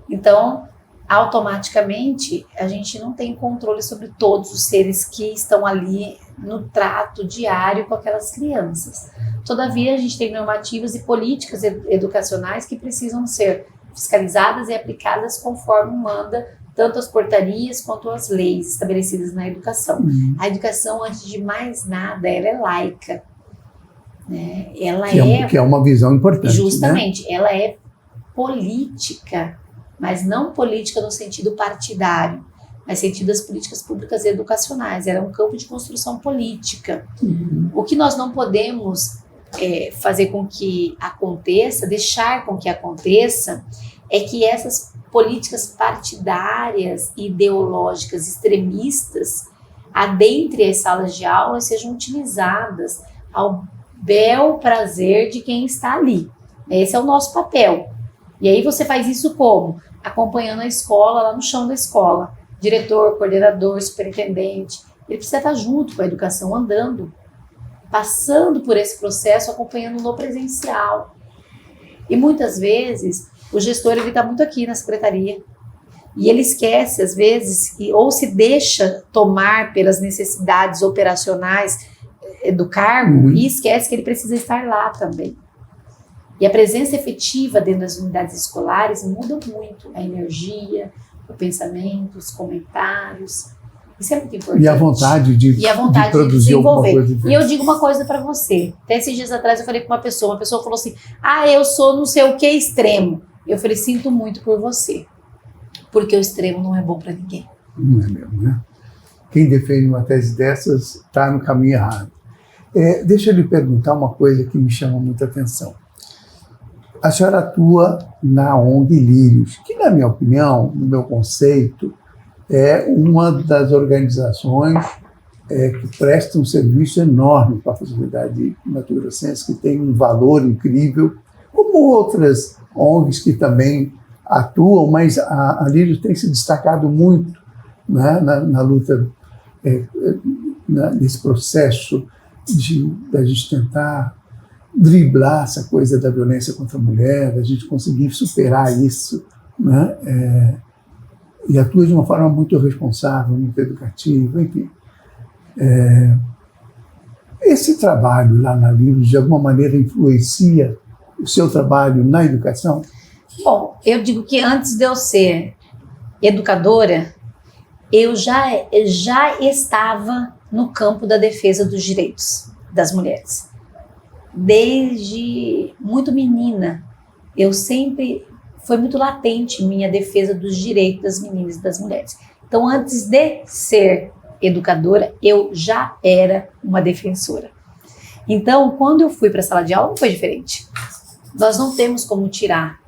Então, automaticamente, a gente não tem controle sobre todos os seres que estão ali no trato diário com aquelas crianças. Todavia, a gente tem normativas e políticas educacionais que precisam ser fiscalizadas e aplicadas conforme manda tanto as portarias quanto as leis estabelecidas na educação. A educação, antes de mais nada, ela é laica. Né? Que é uma visão importante. Justamente, né? Ela é política, mas não política no sentido partidário, mas sentido das políticas públicas e educacionais. Ela é um campo de construção política. O que nós não podemos fazer com que aconteça, deixar com que aconteça, é que essas políticas partidárias, ideológicas, extremistas, adentre as salas de aula e sejam utilizadas ao bel prazer de quem está ali. Esse é o nosso papel. E aí você faz isso como? Acompanhando a escola, lá no chão da escola. Diretor, coordenador, superintendente. Ele precisa estar junto com a educação, andando, passando por esse processo, acompanhando no presencial. E muitas vezes o gestor ele está muito aqui na secretaria e ele esquece às vezes ou se deixa tomar pelas necessidades operacionais do cargo e esquece que ele precisa estar lá também. E a presença efetiva dentro das unidades escolares muda muito a energia, o pensamento, os comentários. Isso é muito importante. E a vontade de produzir alguma coisa. E eu digo uma coisa para você. Até esses dias atrás eu falei com uma pessoa falou assim, eu sou não sei o que extremo. Eu falei, sinto muito por você, porque o extremo não é bom para ninguém. Não é mesmo, né? Quem defende uma tese dessas está no caminho errado. Deixa eu lhe perguntar uma coisa que me chama muita atenção. A senhora atua na ONG Lírios, que, na minha opinião, no meu conceito, é uma das organizações que presta um serviço enorme para a sociedade mato-grossense, que tem um valor incrível, como outras ONGs que também atuam, mas a Lírios tem se destacado muito, né, na luta, nesse processo da gente tentar driblar essa coisa da violência contra a mulher, da gente conseguir superar isso, né? E atua de uma forma muito responsável, muito educativa, enfim. Esse trabalho lá na Lírios, de alguma maneira, influencia o seu trabalho na educação? Bom, eu digo que antes de eu ser educadora, eu já estava no campo da defesa dos direitos das mulheres. Desde muito menina, foi muito latente minha defesa dos direitos das meninas e das mulheres. Então, antes de ser educadora, eu já era uma defensora. Então, quando eu fui para a sala de aula, não foi diferente. Nós não temos como tirar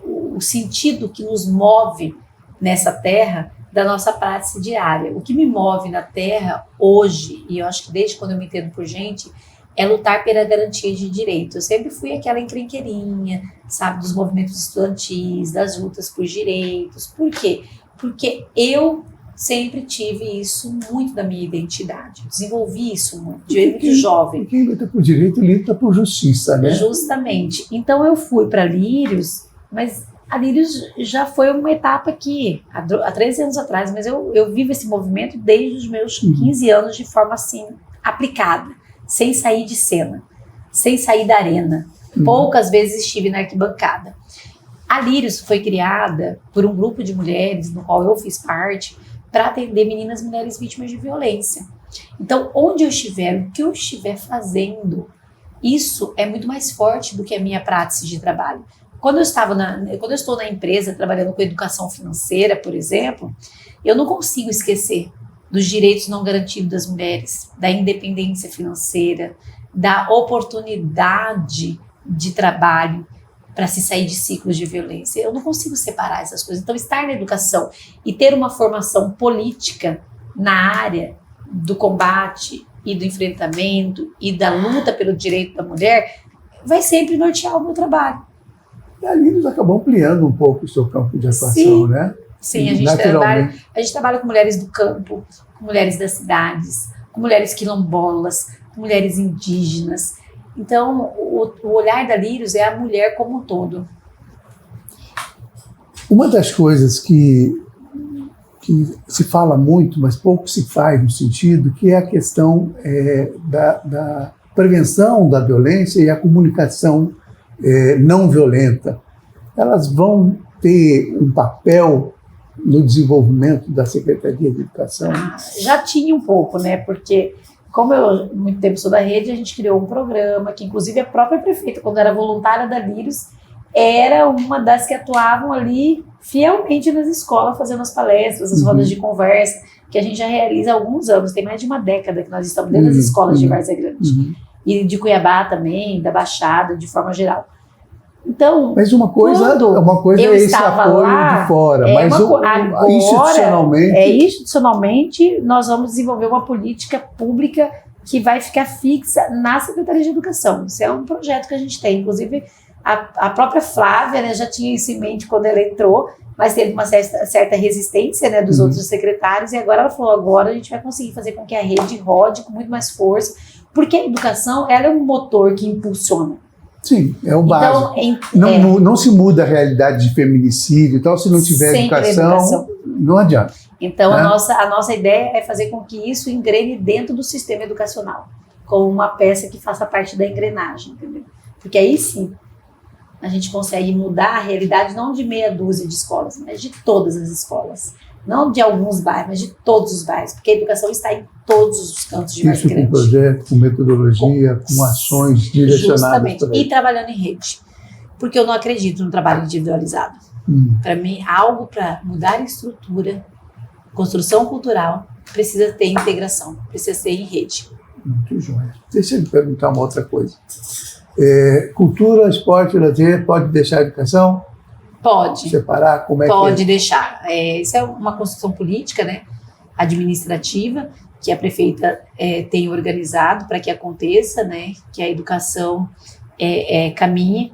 o sentido que nos move nessa terra da nossa prática diária. O que me move na terra hoje, e eu acho que desde quando eu me entendo por gente, é lutar pela garantia de direito. Eu sempre fui aquela encrenqueirinha, sabe, dos movimentos estudantis, das lutas por direitos. Por quê? Porque eu sempre tive isso muito da minha identidade. Desenvolvi isso muito, muito jovem. Quem luta por direito, luta por justiça, né? Justamente. Então eu fui para Lírios, mas a Lírios já foi uma etapa aqui, há 13 anos atrás, mas eu vivo esse movimento desde os meus 15 anos de forma assim, aplicada, sem sair de cena, sem sair da arena. Poucas vezes estive na arquibancada. A Lírios foi criada por um grupo de mulheres, no qual eu fiz parte, para atender meninas e mulheres vítimas de violência. Então, onde eu estiver, o que eu estiver fazendo, isso é muito mais forte do que a minha prática de trabalho. Quando eu estou na empresa trabalhando com educação financeira, por exemplo, eu não consigo esquecer dos direitos não garantidos das mulheres, da independência financeira, da oportunidade de trabalho para se sair de ciclos de violência. Eu não consigo separar essas coisas. Então, estar na educação e ter uma formação política na área do combate e do enfrentamento e da luta pelo direito da mulher vai sempre nortear o meu trabalho. E a Lírios acabou ampliando um pouco o seu campo de atuação, sim, né? Sim, a gente trabalha com mulheres do campo, com mulheres das cidades, com mulheres quilombolas, com mulheres indígenas. Então, o olhar da Lírios é a mulher como um todo. Uma das coisas que se fala muito, mas pouco se faz no sentido, que é a questão da prevenção da violência e a comunicação não violenta. Elas vão ter um papel no desenvolvimento da Secretaria de Educação? Já tinha um pouco, né? Porque, como eu muito tempo sou da rede, a gente criou um programa que, inclusive, a própria prefeita, quando era voluntária da Lírios, era uma das que atuavam ali fielmente nas escolas, fazendo as palestras, as rodas de conversa, que a gente já realiza há alguns anos, tem mais de uma década que nós estamos dentro das escolas de Várzea Grande. E de Cuiabá também, da Baixada, de forma geral. Então, mas uma coisa é esse apoio lá, de fora, mas agora, institucionalmente nós vamos desenvolver uma política pública que vai ficar fixa na Secretaria de Educação. Isso é um projeto que a gente tem. Inclusive, a própria Flávia, né, já tinha isso em mente quando ela entrou, mas teve uma certa resistência, né, dos outros secretários, e agora ela falou, agora a gente vai conseguir fazer com que a rede rode com muito mais força, porque a educação, ela é um motor que impulsiona. Sim, é o básico. Não se muda a realidade de feminicídio, então se não tiver educação, não adianta. Então, né? a nossa ideia é fazer com que isso engrene dentro do sistema educacional, como uma peça que faça parte da engrenagem, entendeu? Porque aí sim, a gente consegue mudar a realidade não de meia dúzia de escolas, mas de todas as escolas. Não de alguns bairros, mas de todos os bairros, porque a educação está em todos os cantos de Várzea Grande. Isso com projeto, com metodologia, com ações direcionadas. Justamente, e trabalhando em rede. Porque eu não acredito no trabalho individualizado. Para mim, algo para mudar a estrutura, construção cultural, precisa ter integração, precisa ser em rede. Muito joia. Deixa eu me perguntar uma outra coisa. Cultura, esporte, lazer, pode deixar a educação? Pode. Separar? Como é pode deixar. Isso é uma construção política, né, administrativa, que a prefeita tem organizado para que aconteça, né, que a educação caminhe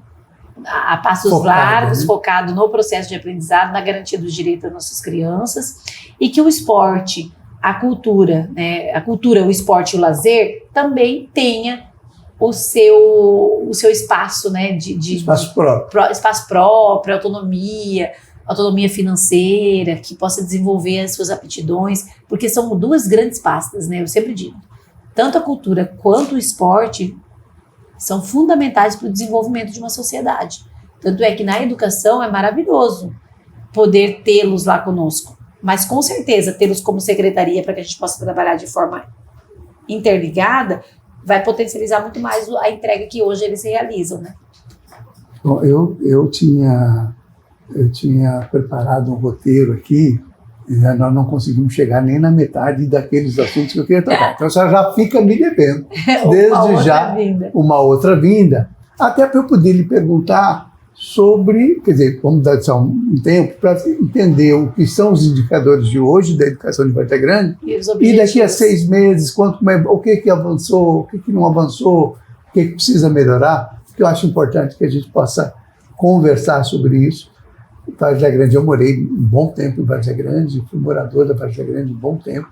a passos largos, né? Focado no processo de aprendizado, na garantia dos direitos das nossas crianças, e que o esporte, a cultura, né, o esporte e o lazer também tenha o seu espaço, né, espaço próprio, autonomia financeira, que possa desenvolver as suas aptidões, porque são duas grandes pastas, né, eu sempre digo, tanto a cultura quanto o esporte são fundamentais para o desenvolvimento de uma sociedade. Tanto é que na educação é maravilhoso poder tê-los lá conosco, mas com certeza tê-los como secretaria para que a gente possa trabalhar de forma interligada vai potencializar muito mais a entrega que hoje eles realizam, né? Bom, eu tinha preparado um roteiro aqui, e nós não conseguimos chegar nem na metade daqueles assuntos que eu queria tocar. Então, a senhora já fica me devendo, desde já, uma outra vinda, até para eu poder lhe perguntar sobre, quer dizer, vamos dar só um tempo para entender o que são os indicadores de hoje da educação de Várzea Grande e daqui a 6 meses, o que avançou, o que não avançou, o que precisa melhorar, porque eu acho importante que a gente possa conversar sobre isso. Várzea Grande, eu morei um bom tempo em Várzea Grande, fui morador da Várzea Grande um bom tempo,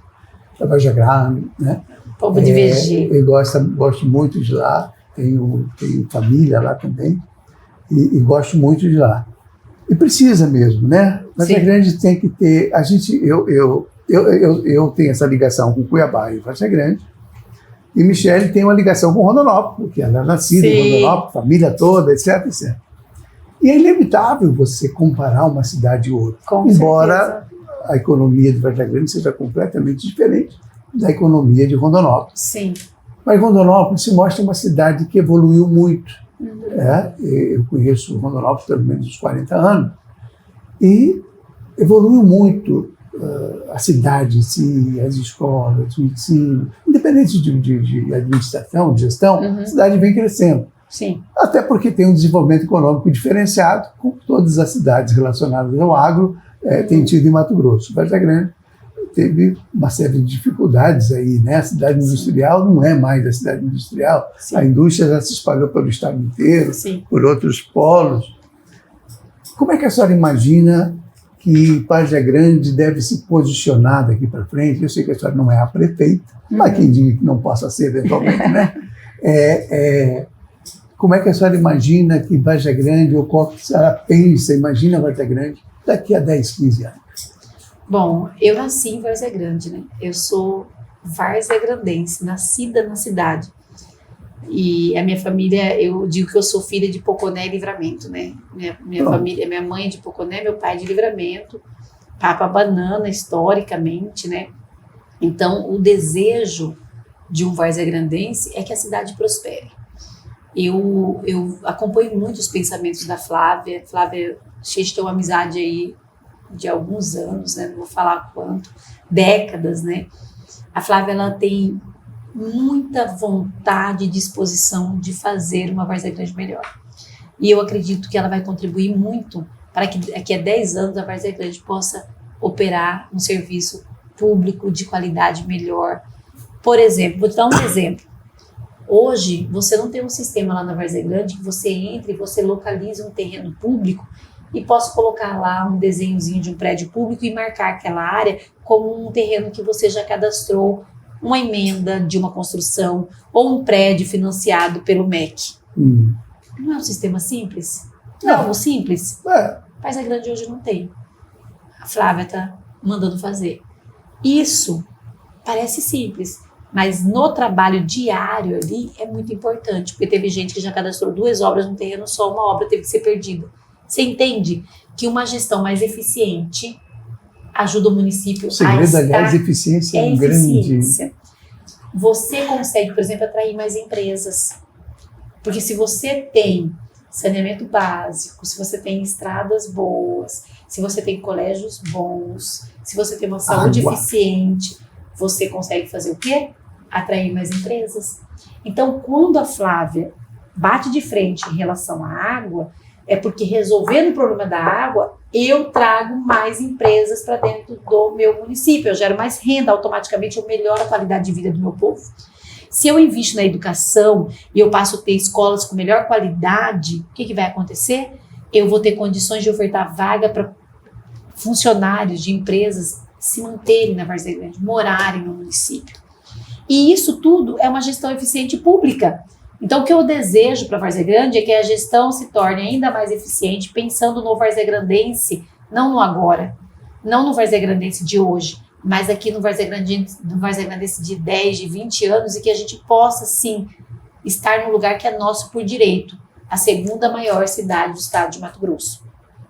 da Várzea Grande, né? Povo de VG. Eu gosto muito de lá, tenho família lá também. E gosto muito de lá. E precisa mesmo, né? Várzea Grande tem que ter... Eu tenho essa ligação com Cuiabá e Várzea Grande, e Michele tem uma ligação com Rondonópolis, porque ela é nascida em Rondonópolis, família toda, etc, etc. E é inevitável você comparar uma cidade e outra, embora a economia de Várzea Grande seja completamente diferente da economia de Rondonópolis. Sim. Mas Rondonópolis se mostra uma cidade que evoluiu muito. Eu conheço Rondonópolis pelo menos uns 40 anos e evoluiu muito a cidade em si, as escolas, o ensino, independente de administração, de gestão, a cidade vem crescendo. Sim. Até porque tem um desenvolvimento econômico diferenciado, como todas as cidades relacionadas ao agro têm tido em Mato Grosso. Várzea Grande teve uma série de dificuldades aí, né? A cidade industrial não é mais a cidade industrial. Sim. A indústria já se espalhou pelo estado inteiro, por outros polos. Como é que a senhora imagina que Várzea Grande deve se posicionar daqui para frente? Eu sei que a senhora não é a prefeita, mas quem diga que não possa ser eventualmente, né? Como é que a senhora imagina que Várzea Grande, ou qual que a senhora pensa, imagina Várzea Grande daqui a 10, 15 anos? Bom, eu nasci em Várzea Grande, né? Eu sou várzea-grandense, nascida na cidade. E a minha família, eu digo que eu sou filha de Poconé e Livramento, né? Minha família, minha mãe é de Poconé, meu pai é de Livramento. Papa Banana, historicamente, né? Então, o desejo de um varzegrandense é que a cidade prospere. Eu acompanho muito os pensamentos da Flávia. Flávia, a gente tem uma amizade aí de alguns anos, né? Não vou falar quanto, décadas, né? A Flávia, ela tem muita vontade e disposição de fazer uma Várzea Grande melhor. E eu acredito que ela vai contribuir muito para que daqui a 10 anos a Várzea Grande possa operar um serviço público de qualidade melhor. Por exemplo, vou te dar um exemplo. Hoje, você não tem um sistema lá na Várzea Grande que você entre e você localiza um terreno público e possa colocar lá um desenhozinho de um prédio público e marcar aquela área como um terreno que você já cadastrou uma emenda de uma construção ou um prédio financiado pelo MEC. Não é um sistema simples? Não é algo simples? Várzea Grande hoje não tem. A Flávia está mandando fazer. Isso parece simples, mas no trabalho diário ali é muito importante, porque teve gente que já cadastrou 2 obras num terreno só, uma obra teve que ser perdida. Você entende que uma gestão mais eficiente ajuda o município a estar... O segredo, aliás, eficiência é eficiência. Grande. Você consegue, por exemplo, atrair mais empresas. Porque se você tem saneamento básico, se você tem estradas boas, se você tem colégios bons, se você tem uma saúde eficiente, você consegue fazer o quê? Atrair mais empresas. Então, quando a Flávia bate de frente em relação à água, é porque resolvendo o problema da água, eu trago mais empresas para dentro do meu município, eu gero mais renda, automaticamente eu melhoro a qualidade de vida do meu povo. Se eu invisto na educação e eu passo a ter escolas com melhor qualidade, o que vai acontecer? Eu vou ter condições de ofertar vaga para funcionários de empresas se manterem na Várzea Grande, morarem no município. E isso tudo é uma gestão eficiente pública. Então, o que eu desejo para a Várzea Grande é que a gestão se torne ainda mais eficiente, pensando no varzegrandense, não no agora, não no varzegrandense de hoje, mas aqui no varzegrandense de 10, de 20 anos, e que a gente possa, sim, estar no lugar que é nosso por direito, a segunda maior cidade do estado de Mato Grosso,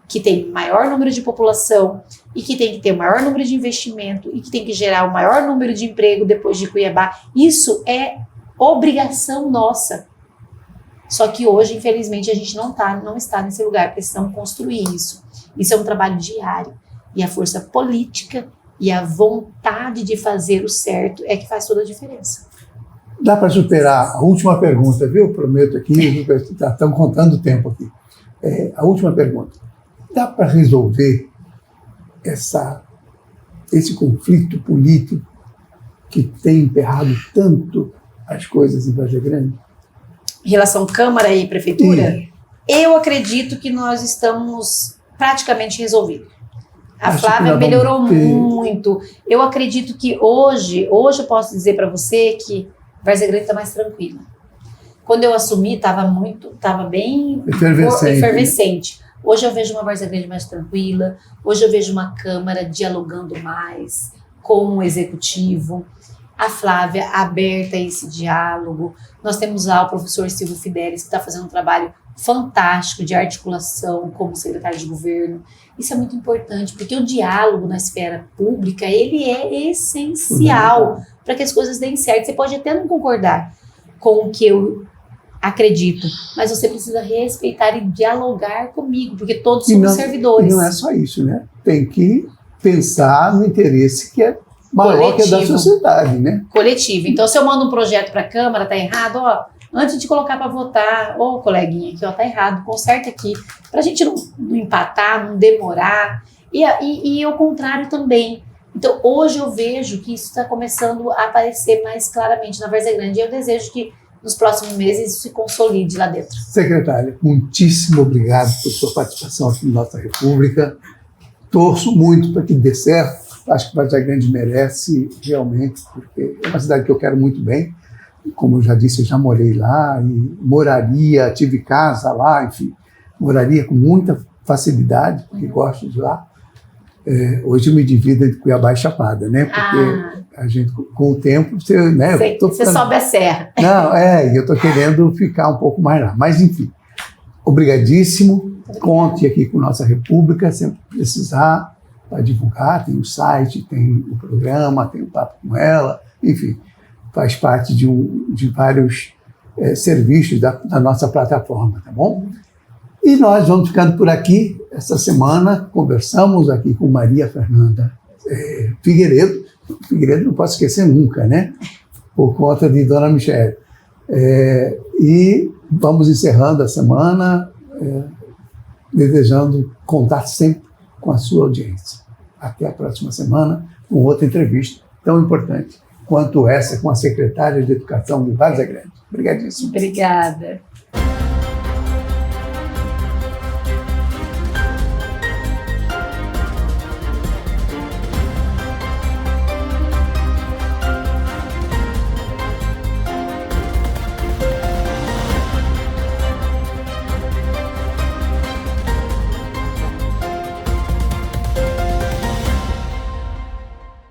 que tem maior número de população e que tem que ter o maior número de investimento e que tem que gerar o maior número de emprego depois de Cuiabá. Isso é obrigação nossa. Só que hoje, infelizmente, a gente não está nesse lugar, precisamos construir isso. Isso é um trabalho diário. E a força política e a vontade de fazer o certo é que faz toda a diferença. Dá para superar a última pergunta, viu? Prometo aqui, estão contando o tempo aqui. A última pergunta. Dá para resolver esse conflito político que tem emperrado tanto as coisas em Várzea Grande? Em relação à Câmara e Prefeitura, eu acredito que nós estamos praticamente resolvidos. A Flávia melhorou muito. Eu acredito que hoje eu posso dizer para você que Várzea Grande está mais tranquila. Quando eu assumi, estava bem efervescente. Hoje eu vejo uma Várzea Grande mais tranquila. Hoje eu vejo uma Câmara dialogando mais com o Executivo. A Flávia aberta a esse diálogo. Nós temos lá o professor Silvio Fidelis, que está fazendo um trabalho fantástico de articulação como secretário de governo. Isso é muito importante, porque o diálogo na esfera pública, ele é essencial para que as coisas deem certo. Você pode até não concordar com o que eu acredito, mas você precisa respeitar e dialogar comigo, porque todos somos servidores. E não é só isso, né? Tem que pensar no interesse que é maior que é da sociedade, né? Coletivo. Então, se eu mando um projeto para a Câmara, tá errado, ó, antes de colocar para votar, ô coleguinha aqui, ó, tá errado, conserta aqui, pra gente não empatar, não demorar, e o contrário também. Então, hoje eu vejo que isso está começando a aparecer mais claramente na Várzea Grande, e eu desejo que nos próximos meses isso se consolide lá dentro. Secretária, muitíssimo obrigado por sua participação aqui na nossa República. Torço muito para que dê certo. Acho que Várzea Grande merece realmente, porque é uma cidade que eu quero muito bem. Como eu já disse, eu já morei lá e moraria, tive casa lá, enfim, moraria com muita facilidade, porque gosto de lá. Hoje eu me divido entre Cuiabá e Chapada, né? Porque a gente, com o tempo, você, né? Você sobe a serra. Não, eu estou querendo ficar um pouco mais lá. Mas, enfim, obrigadíssimo. Conte aqui com nossa República, sempre precisar. para divulgar, tem o site, tem o programa, tem o Papo com Ela, enfim, faz parte de vários serviços da nossa plataforma, tá bom? E nós vamos ficando por aqui. Essa semana conversamos aqui com Maria Fernanda Figueiredo. Figueiredo não posso esquecer nunca, né? Por conta de Dona Michele. E vamos encerrando a semana, desejando contar sempre com a sua audiência. Até a próxima semana, com outra entrevista tão importante quanto essa com a secretária de Educação de Várzea Grande. Obrigadíssimo. Obrigada.